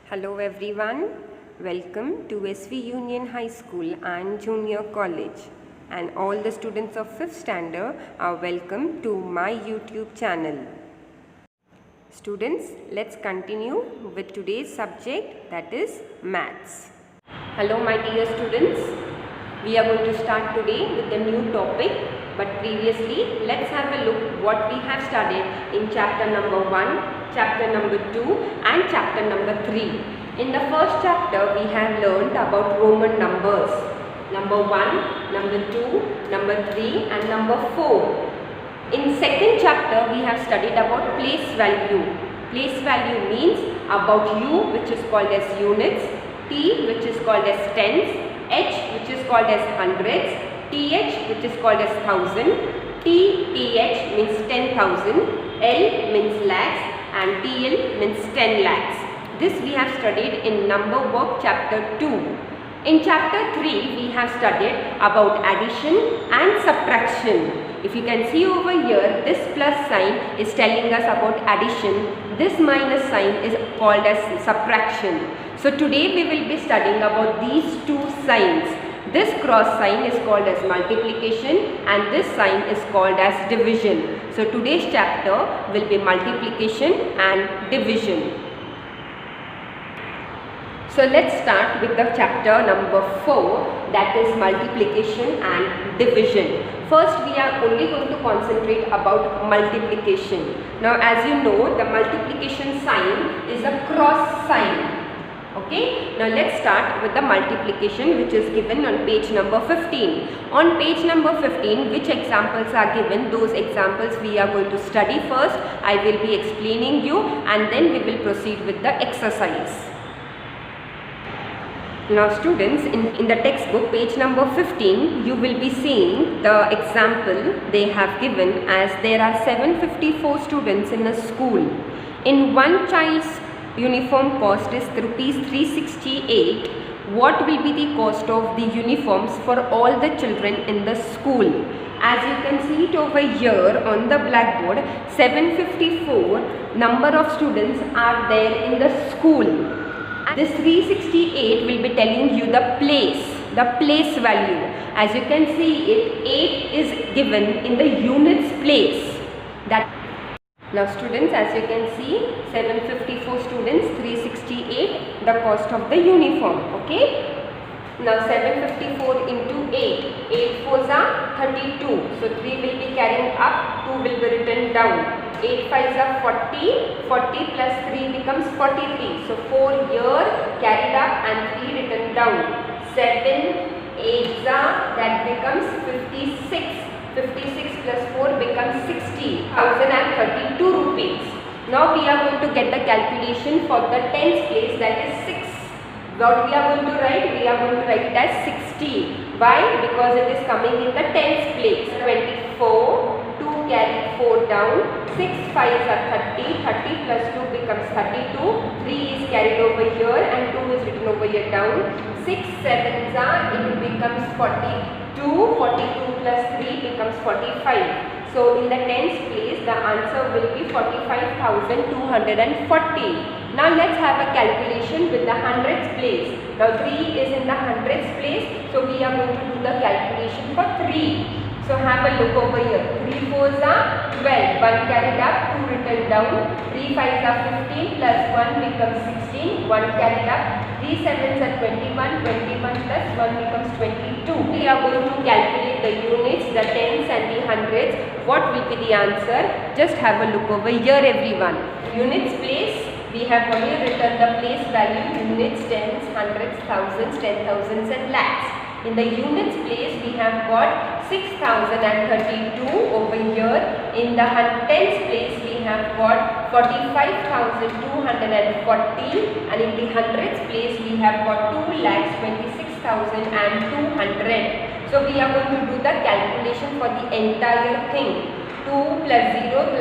Hello everyone, welcome to SV Union High School and Junior College, and all the students of 5th standard are welcome to my YouTube channel. Students, let's continue with today's subject, that is maths. Hello my dear students, we are going to start today with a new topic, but previously let's have a look what we have studied in chapter number 1, chapter number 2 and chapter number 3. In the first chapter we have learned about Roman numbers, number 1, number 2, number 3 and number 4. In second chapter we have studied about place value. Place value means about U, which is called as units, T, which is called as tens, H, which is called as hundreds, TH, which is called as thousand, TH means 10,000, L means lakhs and TL means 10 lakhs. This we have studied in number work chapter 2. In chapter 3 we have studied about addition and subtraction. If you can see over here, this plus sign is telling us about addition, this minus sign is called as subtraction. So today we will be studying about these two signs. This cross sign is called as multiplication and this sign is called as division. So today's chapter will be multiplication and division. So let's start with the chapter number 4, that is multiplication and division. First we are only going to concentrate about multiplication. Now as you know, the multiplication sign is a cross sign. Okay, now let's start with the multiplication which is given on page number 15. On page number 15, which examples are given, those examples we are going to study first. I will be explaining you and then we will proceed with the exercise. Now students, in the textbook page number 15, you will be seeing the example they have given as there are 754 students in a school. In one child's uniform cost is rupees 368. What will be the cost of the uniforms for all the children in the school? As you can see it over here on the blackboard, 754 number of students are there in the school. This 368 will be telling you the place value. As you can see it, 8 is given in the units place. Now students, as you can see, 754 students, 368 the cost of the uniform. Okay. Now 754 into 8, 8 4s are 32. So 3 will be carrying up, 2 will be written down. 8 5s are 40, 40 plus 3 becomes 43. So 4 here carried up and 3 written down. 7 8s are, that becomes 56. 56 plus 4 becomes 60,032 rupees. Now we are going to get the calculation for the tens place, that is 6. What we are going to write? We are going to write it as 60. Why? Because it is coming in the tens place. 24, 2 carry 4 down, 6 5s are 30, 30 plus 2 becomes 32, 3 is carried over here and 2 is written over here down, 6 7s are, it becomes 42, 42 plus 3 becomes 45. So in the tens place the answer will be 45,240. Now let's have a calculation with the hundreds place. Now 3 is in the hundreds place, so we are going to do the calculation for 3. So have a look over here. 3 4s are 12, 1 carried up, 2 written down, 3 5s are 15 plus 1 becomes 16, 1 carried up, 3 7s are 21, 21 plus 1 becomes 22. We are going to calculate the units, the tens and the hundreds. What will be the answer? Just have a look over here everyone. Units place, we have only written the place value, units, tens, hundreds, thousands, 10,000s and lakhs. In the units place we have got 6,032 over here. In the tens place we have got 45,240 and in the hundreds place we have got 2,26,200. So we are going to do the calculation for the entire thing. 2 plus 0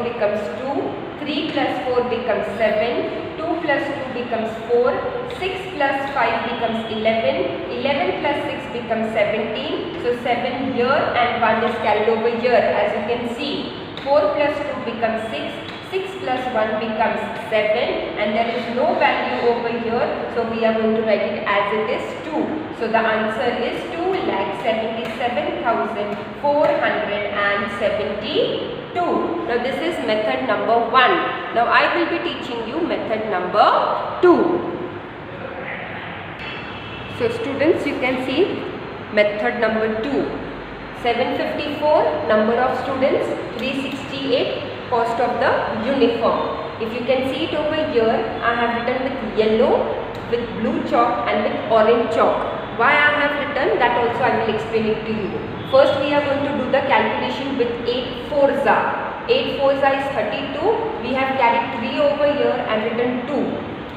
becomes 2, 3 plus 4 becomes 7, 2 plus 2 becomes 4, 6 plus 5 becomes 11, 11 plus 6 becomes 17. So 7 here and 1 is carried over here as you can see. 4 plus 2 becomes 6, 6 plus 1 becomes 7, and there is no value over here, so we are going to write it as it is 2. So the answer is 2,77,472. Now this is method number 1. Now I will be teaching you method number 2. So students, you can see method number 2. 754 number of students, 368 cost of the uniform. If you can see it over here, I have written with yellow, with blue chalk and with orange chalk. Why I have written that also I will explain it to you. First we are going to do the calculation with 8 fours are. 8 fours are is 32. We have carried 3 over here and written 2.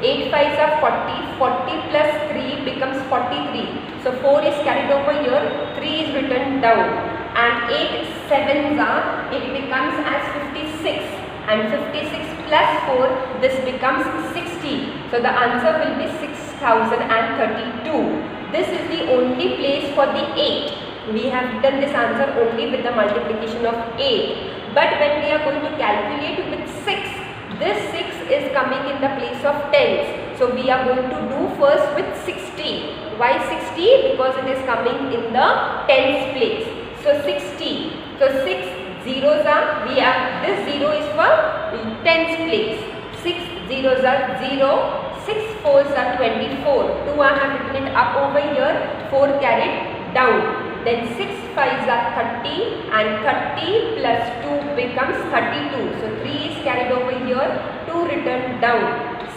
8 fives are 40. 40 plus 3 becomes 43. So 4 is carried over here. 3 is written down. And 8 sevens are, it becomes as 56. And 56 plus 4, this becomes 60. So the answer will be 6032. This is the only place for the 8. We have written this answer only with the multiplication of 8. But when we are going to calculate with 6, this 6 is coming in the place of tens. So we are going to do first with 60. Why 60? Because it is coming in the tens place. So 60. So 6 zeros are, we have, this 0 is for tens place. 6 zeros are 0. 6 fours are 24. 2 I have written it up over here. 4 carried down. Then 6 fives are 30 and 30 plus 2 becomes 32. So 3 is carried over here, 2 written down.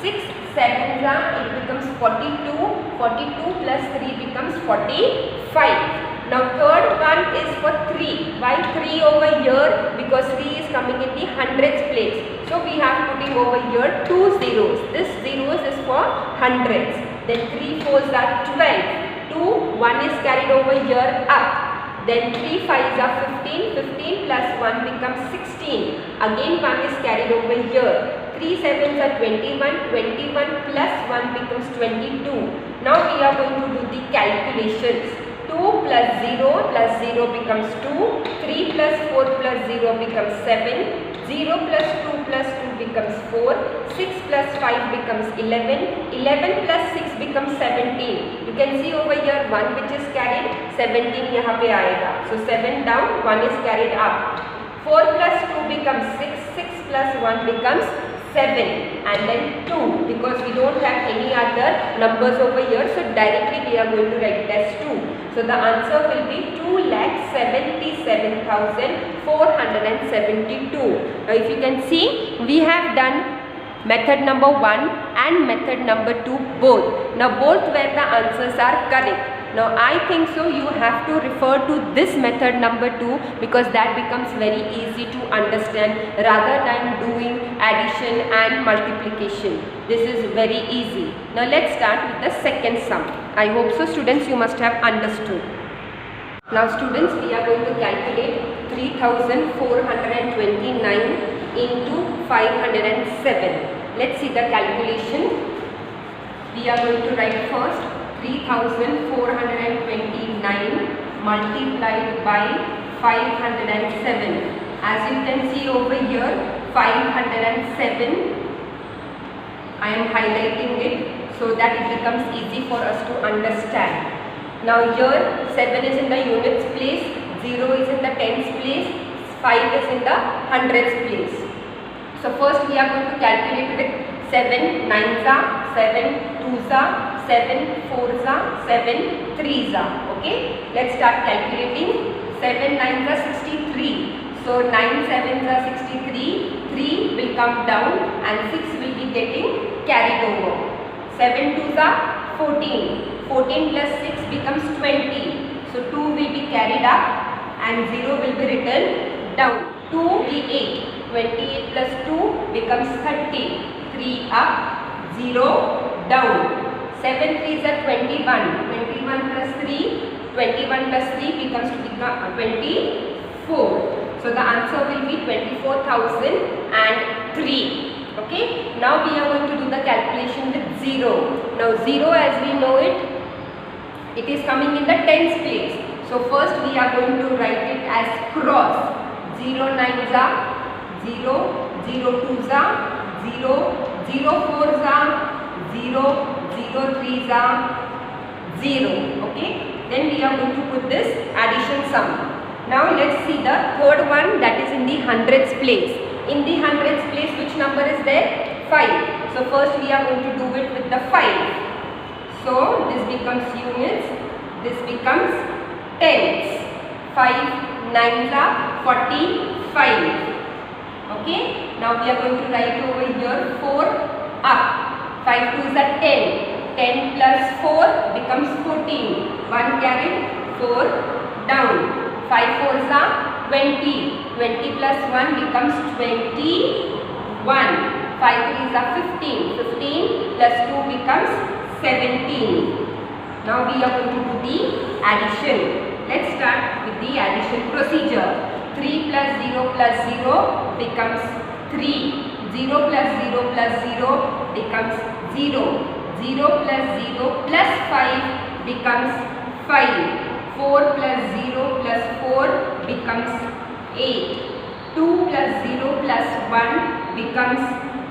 6 sevens are, it becomes 42. 42 plus 3 becomes 45. Now third one is for 3. Why 3 over here? Because 3 is coming in the hundreds place. So we have putting over here 2 zeros. This zeros is for hundreds. Then 3 fours are 12. 2, 1 is carried over here up. Then 3 fives are 15. 15 plus 1 becomes 16. Again 1 is carried over here. 3 sevens are 21. 21 plus 1 becomes 22. Now we are going to do the calculations. 2 plus 0 becomes 2. 3 plus 4 plus 0 becomes 7. 0 plus 2 plus 2 becomes 4. 6 plus 5 becomes 11. 11 plus 6 becomes 17. You can see over here 1 which is carried, 17 यहाँ पे आएगा. So 7 down, 1 is carried up. 4 plus 2 becomes 6. 6 plus 1 becomes 7. And then 2, because we don't have any other numbers over here, so directly we are going to write it as 2. So the answer will be 2,77,472. Now if you can see, we have done method number 1 and method number 2 both. Now both where the answers are correct. Now I think so you have to refer to this method number 2 because that becomes very easy to understand rather than doing addition and multiplication. This is very easy. Now let's start with the second sum. I hope so students you must have understood. Now students, we are going to calculate 3,429 into 507. Let's see the calculation. We are going to write first 3,429 multiplied by 507. As you can see over here, 507, I am highlighting it so that it becomes easy for us to understand. Now here 7 is in the units place, 0 is in the tens place, 5 is in the hundreds place. So first we are going to calculate with 7 nines are, 7 twos are, 7 fours are, 7 threes are. Okay, let's start calculating. 7 nines are 63. So 9 sevens are 63. 3 will come down and 6 will be getting carried over. 7 twos are 14. 14 plus 6 becomes 20. So 2 will be carried up and 0 will be written down. 2 will be 8. 28 plus 2 becomes 30. 3 up, 0 down. 7 threes are 21. 21 plus 3, 21 plus 3 becomes 24. So the answer will be 24,003. Okay. Now we are going to do the calculation with 0. Now 0 as we know it, it is coming in the tens place. So first we are going to write it as cross. 0 nines are 0, 0 twos are 0, 0 4s are 0, 0 3s are 0. Okay. Then we are going to put this addition sum. Now let's see the third one, that is in the hundreds place. In the hundreds place, which number is there? 5. So first we are going to do it with the 5. So this becomes units, this becomes tens. 5 9s are 45. Okay. Now we are going to write over here 4 up. 5 2s are 10. 10 plus 4 becomes 14. 1 carried, 4 down. 5 4s are 20. 20 plus 1 becomes 21. 5 3s are 15. 15 plus 2 becomes 17. Now we are going to do the addition. Let's start with the addition procedure. 3 plus 0 plus 0 becomes 3. 0 plus 0 plus 0 becomes 0. 0 plus 0 plus 5 becomes 5. 4 plus 0 plus 4 becomes 8. 2 plus 0 plus 1 becomes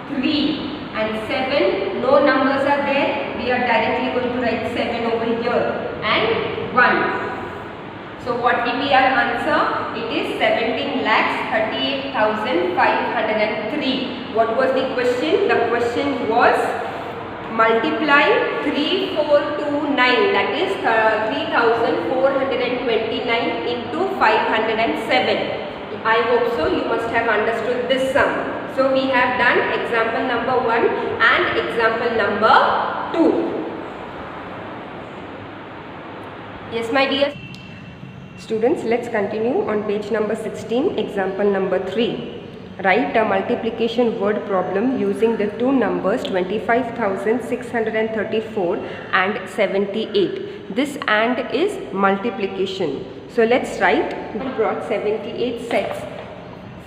3. And 7, no numbers are there. We are directly going to write 7 over here. And 1. So what will be our answer? It is 17,38,503. What was the question? The question was multiply 3429, that is 3,429 into 507. I hope so. You must have understood this sum. So we have done example number 1 and example number 2. Yes, my dear students, let's continue on page number 16, example number 3. Write a multiplication word problem using the two numbers 25,634 and 78. This and is multiplication. So let's write. We brought 78 sets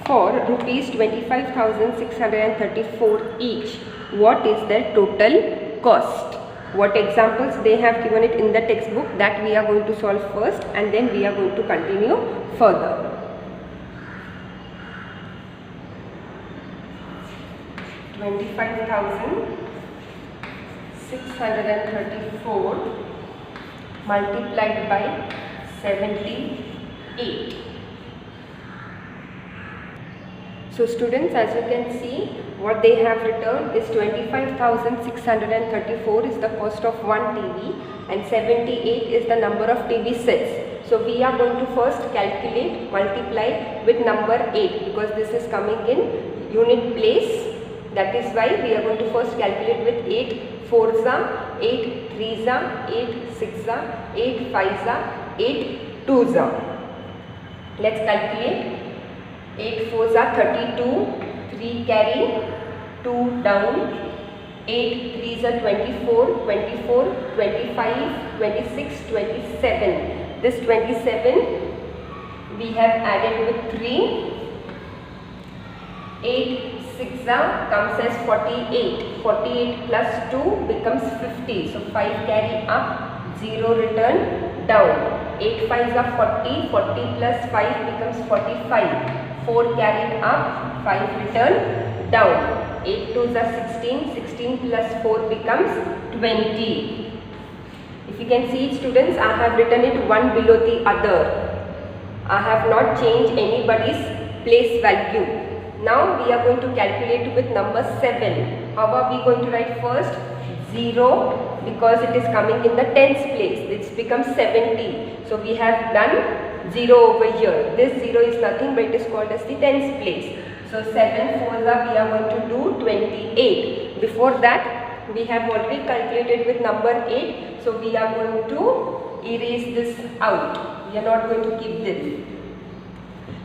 for rupees 25,634 each. What is their total cost? What examples they have given it in the textbook, that we are going to solve first, and then we are going to continue further. $25,634 multiplied by 78. So students, as you can see, what they have returned is 25,634 is the cost of one TV and 78 is the number of TV sets. So we are going to first calculate, multiply with number 8 because this is coming in unit place. That is why we are going to first calculate with 8 4s are, 8 3s are, 8 6s are, 8 5s are, 8 2s are. Let's calculate. 8 4s are 32, 3 carry, 2 down, 8 3s are 24, 24, 25, 26, 27. This 27 we have added with 3. 8 6 comes as 48. 48 plus 2 becomes 50. So 5 carry up, 0 return down. 8 5s are 40. 40 plus 5 becomes 45. 4 carried up, 5 return down. 8 2s are 16. 16 plus 4 becomes 20. If you can see, students, I have written it one below the other. I have not changed anybody's place value. Now we are going to calculate with number 7. How are we going to write first? 0, because it is coming in the tens place. This becomes 70. So we have done 0 over here. This 0 is nothing but it is called as the tens place. So 7 4s are, we are going to do 28. Before that we have already calculated with number 8. So we are going to erase this out. We are not going to keep this.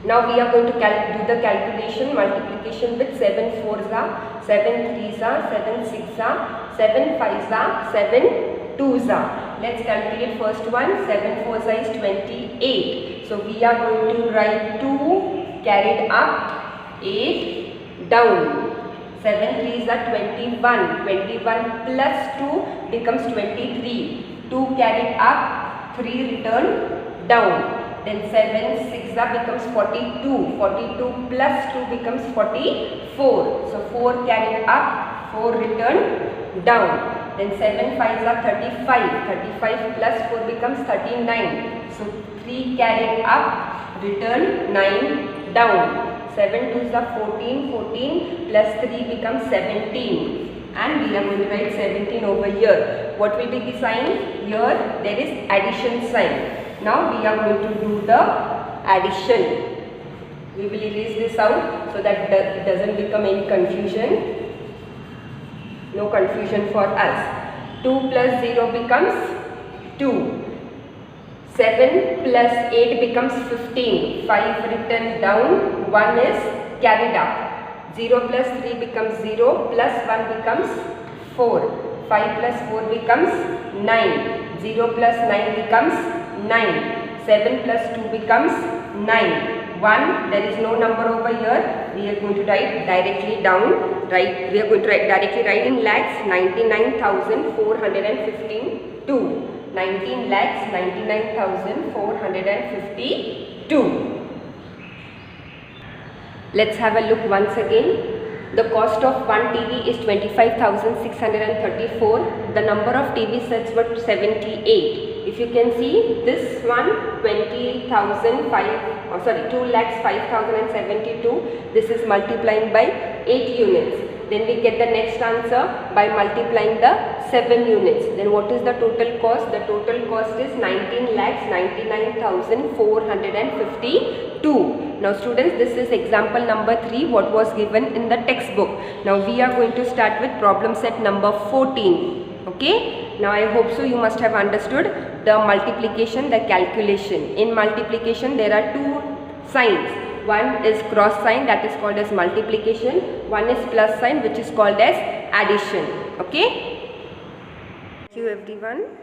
Now we are going to do the calculation, multiplication with 7 4s are, 7 3s are, 7 6s are, 7 5s are, 7 2s are. Let's calculate first one. 7 4s are is 28. So we are going to write 2 carried up, 8 down. 7 3s are 21. 21 plus 2 becomes 23. 2 carried up, 3 return down. then 7 6 becomes 42, 42 plus 2 becomes 44, so 4 carried up, 4 returned down. Then 7 5s are 35, 35 plus 4 becomes 39, so 3 carried up, return 9 down. 7 2s are 14, 14 plus 3 becomes 17. And we are going to write 17 over here. What will be the sign? Here there is addition sign. Now we are going to do the addition. We will erase this out so that it doesn't become any confusion. No confusion for us. 2 plus 0 becomes 2. 7 plus 8 becomes 15. 5 written down. 1 is carried up. 0 plus 3 becomes 0, plus 1 becomes 4, 5 plus 4 becomes 9, 0 plus 9 becomes 9, 7 plus 2 becomes 9, 1, there is no number over here, we are going to write directly down, we are going to directly write in lakhs 99,452, 19 lakhs 99,452. Let's have a look once again. The cost of one TV is 25,634. The number of TV sets were 78. If you can see, this one 2,05,072. This is multiplying by 8 units. Then we get the next answer by multiplying the 7 units. Then what is the total cost? The total cost is 19,99,452. Now students, this is example number 3, what was given in the textbook. Now we are going to start with problem set number 14. Okay. Now I hope so you must have understood the multiplication, the calculation. In multiplication there are two signs. One is cross sign, that is called as multiplication. One is plus sign, which is called as addition. Okay. Thank you everyone.